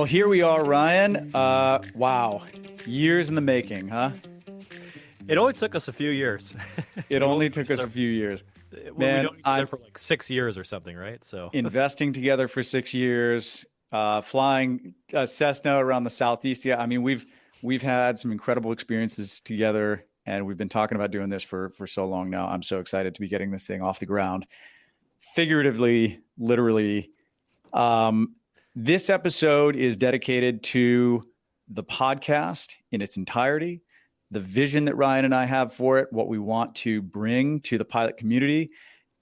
here we are, Ryan. Wow. Years in the making, huh? It only took us a few years. It only took us a few years. We Man, know each other for like 6 years or something, right? So investing together for 6 years, flying Cessna around the Southeast. Yeah, I mean, we've had some incredible experiences together, and we've been talking about doing this for so long now. I'm so excited to be getting this thing off the ground. Figuratively, literally, this episode is dedicated to the podcast in its entirety, the vision that Ryan and I have for it, what we want to bring to the pilot community,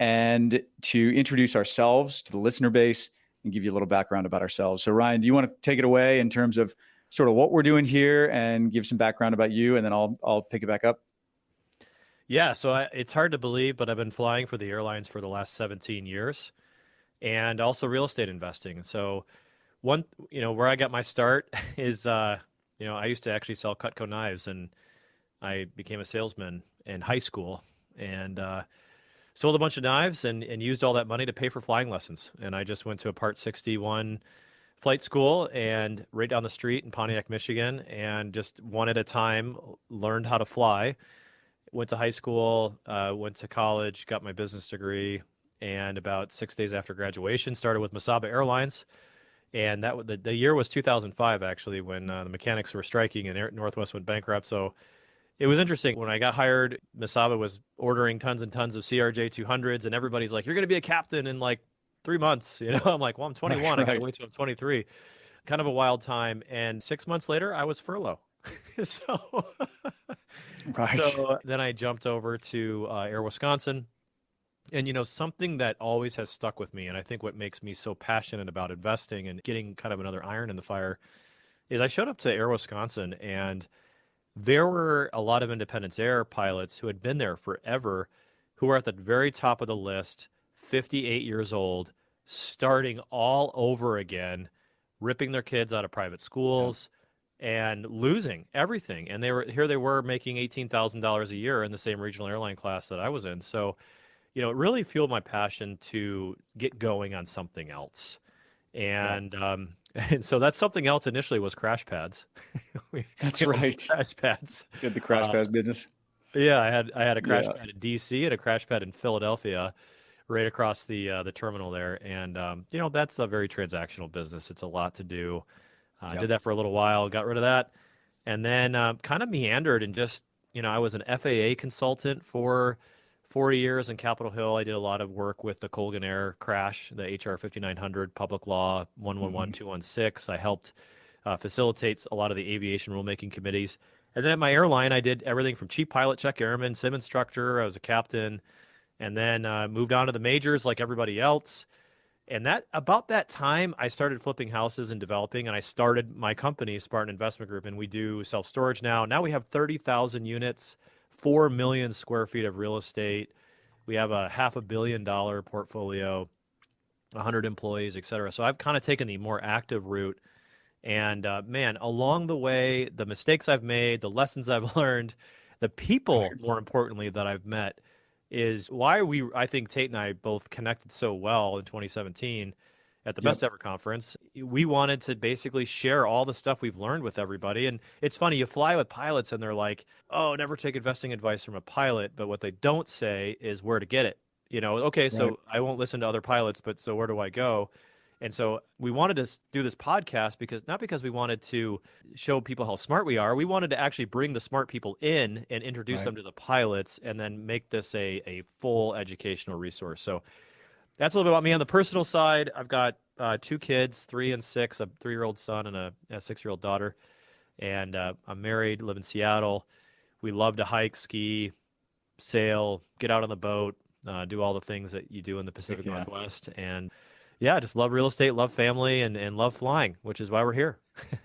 and to introduce ourselves to the listener base and give you a little background about ourselves. So Ryan, do you want to take it away in terms of sort of what we're doing here and give some background about you, and then I'll pick it back up? Yeah, so it's hard to believe, but I've been flying for the airlines for the last 17 years and also real estate investing. So where I got my start is, I used to actually sell Cutco knives, and I became a salesman in high school and sold a bunch of knives and used all that money to pay for flying lessons. And I just went to a Part 61 flight school and right down the street in Pontiac, Michigan, and just one at a time learned how to fly. Went to high school, went to college, got my business degree, and about 6 days after graduation, started with Mesaba Airlines. And the year was 2005, actually, when the mechanics were striking and Northwest went bankrupt. So it was interesting. When I got hired, Mesaba was ordering tons and tons of CRJ 200s, and everybody's like, "You're going to be a captain in like 3 months." I'm like, "Well, I'm 21. I got to wait till I'm 23." Kind of a wild time. And 6 months later, I was furloughed. So then I jumped over to Air Wisconsin. And, something that always has stuck with me, and I think what makes me so passionate about investing and getting kind of another iron in the fire, is I showed up to Air Wisconsin, and there were a lot of Independence Air pilots who had been there forever, who were at the very top of the list, 58 years old, starting all over again, ripping their kids out of private schools. Yeah. And losing everything. And they were making $18,000 a year in the same regional airline class that I was in. So, it really fueled my passion to get going on something else. And and so that something else initially was crash pads. That's right. Crash pads. You had the crash pads business. Yeah, I had a crash pad in DC and a crash pad in Philadelphia, right across the terminal there. And that's a very transactional business. It's a lot to do. Did that for a little while, got rid of that, and then kind of meandered and just, I was an FAA consultant for 40 years in Capitol Hill. I did a lot of work with the Colgan Air crash, the HR 5900, Public Law 111216. I helped facilitate a lot of the aviation rulemaking committees. And then at my airline, I did everything from chief pilot, check airman, sim instructor. I was a captain, and then moved on to the majors like everybody else. And about that time, I started flipping houses and developing, and I started my company, Spartan Investment Group, and we do self-storage now. Now we have 30,000 units, 4 million square feet of real estate. We have a $500 million portfolio, 100 employees, et cetera. So I've kind of taken the more active route. And man, along the way, the mistakes I've made, the lessons I've learned, the people, more importantly, that I've met, is why I think Tait and I both connected so well in 2017 at the Best Ever Conference. We wanted to basically share all the stuff we've learned with everybody. And it's funny, you fly with pilots and they're like, "Oh, never take investing advice from a pilot." But what they don't say is where to get it. Okay, so I won't listen to other pilots, but so where do I go? And so we wanted to do this podcast not because we wanted to show people how smart we are. We wanted to actually bring the smart people in and introduce them to the pilots, and then make this a full educational resource. So that's a little bit about me. On the personal side, I've got 2 kids, 3 and 6, a 3-year-old son and a 6-year-old daughter. And I'm married, live in Seattle. We love to hike, ski, sail, get out on the boat, do all the things that you do in the Pacific Northwest. And I just love real estate, love family, and love flying, which is why we're here.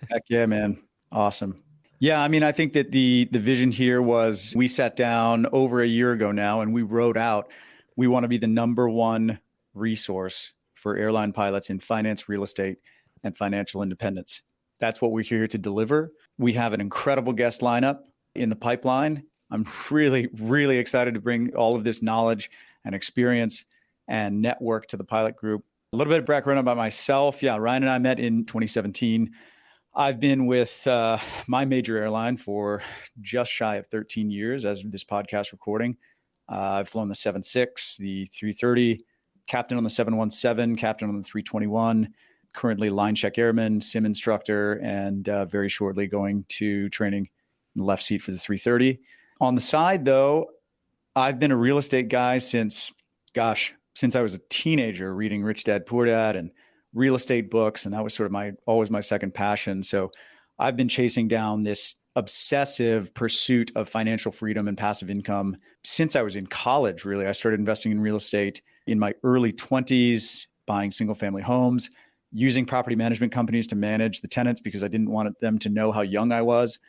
Heck yeah, man. Awesome. Yeah, I mean, I think that the vision here was, we sat down over a year ago now and we wrote out, we want to be the number one resource for airline pilots in finance, real estate, and financial independence. That's what we're here to deliver. We have an incredible guest lineup in the pipeline. I'm really, really excited to bring all of this knowledge and experience and network to the pilot group. A little bit of background about myself. Yeah, Ryan and I met in 2017. I've been with my major airline for just shy of 13 years as of this podcast recording. I've flown the 76, the 330, captain on the 717, captain on the 321, currently line check airman, sim instructor, and very shortly going to training in the left seat for the 330. On the side, though, I've been a real estate guy since I was a teenager, reading Rich Dad Poor Dad and real estate books. And that was sort of always my second passion. So I've been chasing down this obsessive pursuit of financial freedom and passive income since I was in college, really. I started investing in real estate in my early 20s, buying single family homes, using property management companies to manage the tenants because I didn't want them to know how young I was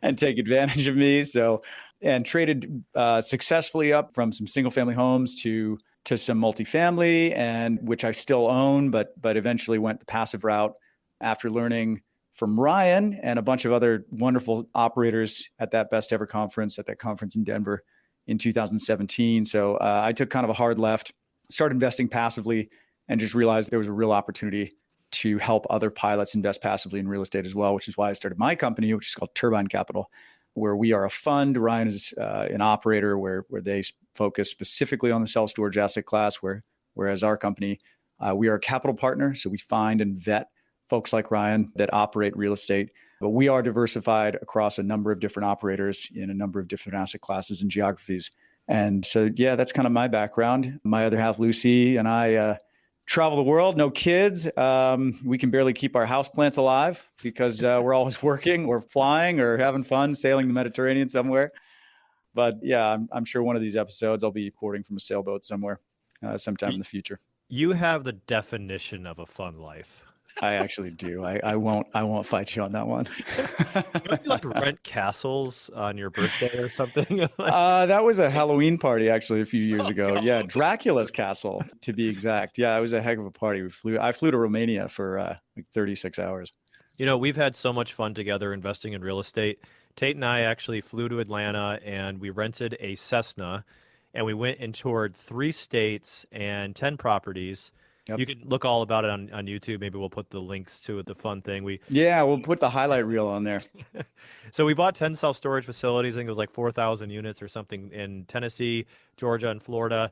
and take advantage of me. So, and traded successfully up from some single family homes to some multifamily, and which I still own, but eventually went the passive route after learning from Ryan and a bunch of other wonderful operators at that Best Ever conference, at that conference in Denver in 2017. So I took kind of a hard left, started investing passively, and just realized there was a real opportunity to help other pilots invest passively in real estate as well, which is why I started my company, which is called Turbine Capital, where we are a fund. Ryan is an operator where they focus specifically on the self-storage asset class, whereas our company, we are a capital partner. So we find and vet folks like Ryan that operate real estate. But we are diversified across a number of different operators in a number of different asset classes and geographies. And so, yeah, that's kind of my background. My other half, Lucy, and I travel the world, no kids. We can barely keep our houseplants alive because we're always working or flying or having fun, sailing the Mediterranean somewhere. But yeah, I'm sure one of these episodes I'll be recording from a sailboat somewhere sometime in the future. You have the definition of a fun life. I actually do. I won't fight you on that one. Don't you like rent castles on your birthday or something? That was a Halloween party actually a few years ago. God. Yeah, Dracula's castle to be exact. Yeah, it was a heck of a party. I flew to Romania for like 36 hours. You know, we've had so much fun together investing in real estate. Tait and I actually flew to Atlanta and we rented a Cessna and we went and toured 3 states and 10 properties. Yep. You can look all about it on YouTube. Maybe we'll put the links to it, the fun thing. We'll put the highlight reel on there. So we bought 10 self-storage facilities. I think it was like 4,000 units or something in Tennessee, Georgia, and Florida.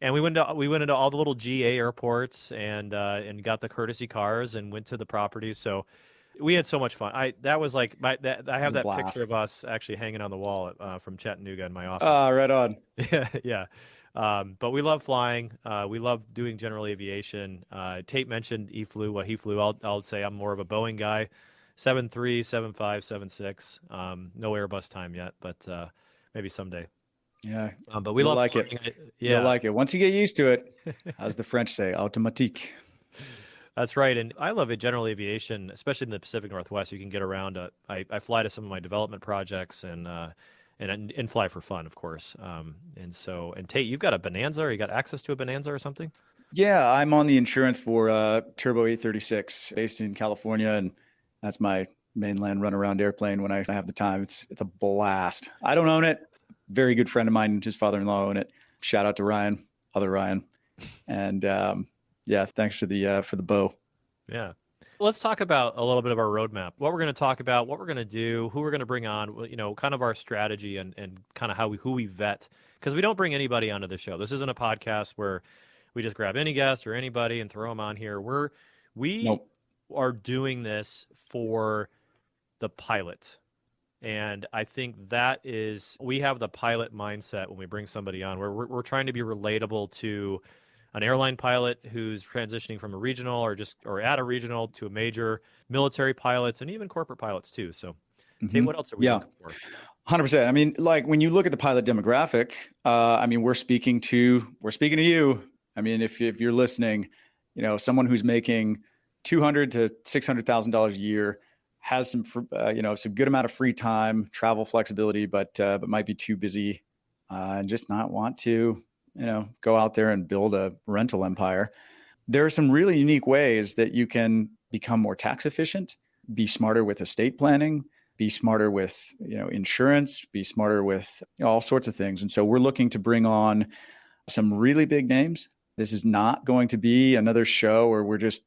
And we went into all the little GA airports and got the courtesy cars and went to the properties. So we had so much fun. I have that picture of us actually hanging on the wall from Chattanooga in my office. Right on. Yeah. But we love flying. We love doing general aviation. Tait mentioned what he flew. I'll say I'm more of a Boeing guy, 73, 75, 76. No Airbus time yet, but maybe someday. Yeah. But we love like flying. it. Yeah. You'll like it. Once you get used to it, as the French say, automatique. That's right. And I love it, general aviation, especially in the Pacific Northwest. You can get around. I fly to some of my development projects and fly for fun, of course. And Tait, you've got a Bonanza, or you got access to a Bonanza or something? Yeah, I'm on the insurance for Turbo 836 based in California. And that's my mainland runaround airplane when I have the time. It's a blast. I don't own it. Very good friend of mine, his father-in-law own it. Shout out to Ryan, other Ryan. And yeah, thanks for the bow. Yeah. Let's talk about a little bit of our roadmap, what we're going to talk about, what we're going to do, who we're going to bring on, kind of our strategy and kind of who we vet, because we don't bring anybody onto the show. This isn't a podcast where we just grab any guest or anybody and throw them on here. We are doing this for the pilot. And I think we have the pilot mindset when we bring somebody on, where we're trying to be relatable to an airline pilot who's transitioning from a regional or at a regional to a major, military pilots, and even corporate pilots too. So, Tait, what else are we looking for? 100%. I mean, like when you look at the pilot demographic, we're speaking to you. I mean, if you're listening, someone who's making $200,000 to $600,000 a year, has some good amount of free time, travel flexibility, but might be too busy and just not want to go out there and build a rental empire. There are some really unique ways that you can become more tax efficient, be smarter with estate planning, be smarter with, insurance, be smarter with all sorts of things. And so we're looking to bring on some really big names This is not going to be another show where we're just,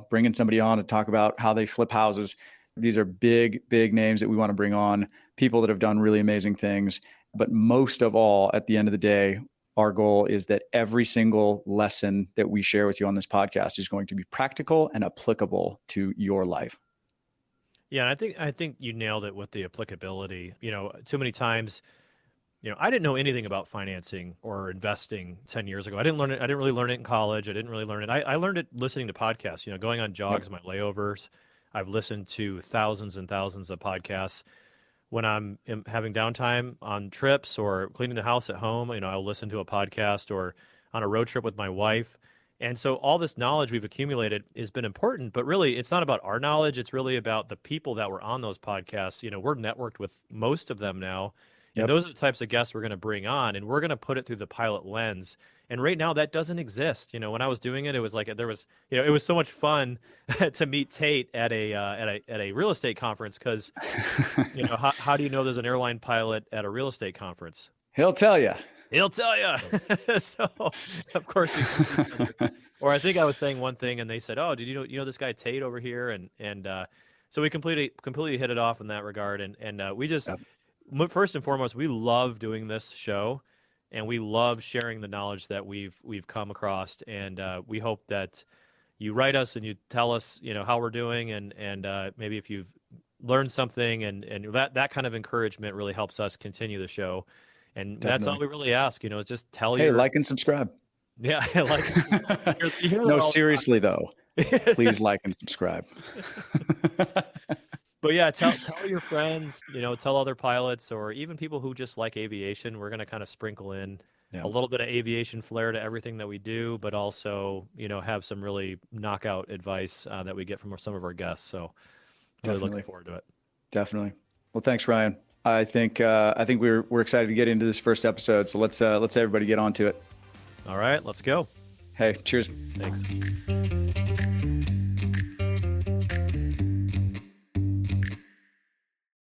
bringing somebody on to talk about how they flip houses. These are big, big names that we want to bring on, people that have done really amazing things. But most of all, at the end of the day, our goal is that every single lesson that we share with you on this podcast is going to be practical and applicable to your life. Yeah, and I think you nailed it with the applicability. Too many times, I didn't know anything about financing or investing 10 years ago. I didn't learn it. I didn't really learn it in college. I didn't really learn it. I learned it listening to podcasts, going on jogs, my layovers. I've listened to thousands and thousands of podcasts. When I'm having downtime on trips or cleaning the house at home, I'll listen to a podcast, or on a road trip with my wife. And so all this knowledge we've accumulated has been important, but really it's not about our knowledge. It's really about the people that were on those podcasts. We're networked with most of them now. And those are the types of guests we're going to bring on, and we're going to put it through the pilot lens. And right now that doesn't exist. When I was doing it, it was like, there was, it was so much fun to meet Tait at a real estate conference. Cause how do you know there's an airline pilot at a real estate conference? He'll tell you. So of course, or I think I was saying one thing and they said, "Oh, did you know this guy Tait over here?" And so we completely hit it off in that regard. And we just, first and foremost, we love doing this show, and we love sharing the knowledge that we've come across. And we hope that you write us and you tell us, how we're doing, and maybe if you've learned something, and that kind of encouragement really helps us continue the show. And Definitely. That's all we really ask, is just tell Hey, like and subscribe. Yeah, like. No, seriously though, please like and subscribe. But yeah, tell your friends, tell other pilots, or even people who just like aviation. We're going to kind of sprinkle in a little bit of aviation flair to everything that we do, but also, have some really knockout advice that we get from some of our guests. So really looking forward to it. Definitely. Well, thanks, Ryan. I think we're excited to get into this first episode. So let's everybody get on to it. All right, let's go. Hey, cheers. Thanks.